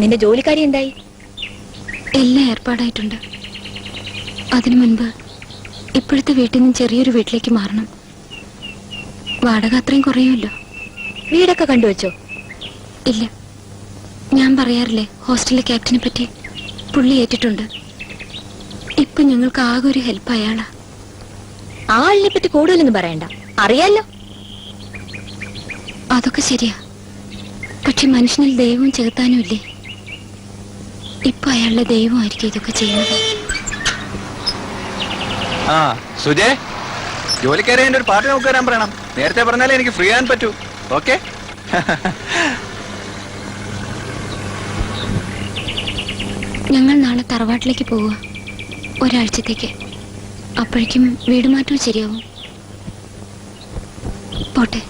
നിന്റെ ജോലിക്കാരി എന്തായി? എല്ലാം ഏർപ്പാടായിട്ടുണ്ട്. അതിനു മുൻപ് ഇപ്പോഴത്തെ വീട്ടിൽ നിന്ന് ചെറിയൊരു വീട്ടിലേക്ക് മാറണം. വാടക അത്രയും കുറയുമല്ലോ. വീടൊക്കെ കണ്ടുവച്ചോ? ഇല്ല, ഞാൻ പറയാറില്ലേ ഹോസ്റ്റലിലെ ക്യാപ്റ്റനെ പറ്റി. പുള്ളി ഏറ്റിട്ടുണ്ട്. ഇപ്പൊ ഞങ്ങൾക്ക് ആകെ ഒരു ഹെൽപ്പ് അയാളാ. ആളിനെ പറ്റി കൂടുതലൊന്നും പറയണ്ട, അറിയാലോ. അതൊക്കെ ശരിയാ, പക്ഷെ മനുഷ്യനിൽ ദൈവവും ചെകുത്താനും ഇല്ലേ? ഇപ്പൊ അയാളുടെ ദൈവമായിരിക്കും ഇതൊക്കെ ചെയ്യുന്നത്. സുജേ, ജോലിക്കാരെ എന്റെ ഒരു പാർട്ടി നമുക്ക് വരാൻ പറയണം. നേരത്തെ പറഞ്ഞാലേ എനിക്ക് ഫ്രീ ആകാൻ പറ്റൂ. ഓക്കെ? ഞങ്ങൾ നാളെ തറവാട്ടിലേക്ക് പോവുക, ഒരാഴ്ചത്തേക്ക്. അപ്പോഴേക്കും വീട് മാറ്റവും ശരിയാവും. പോട്ടെ.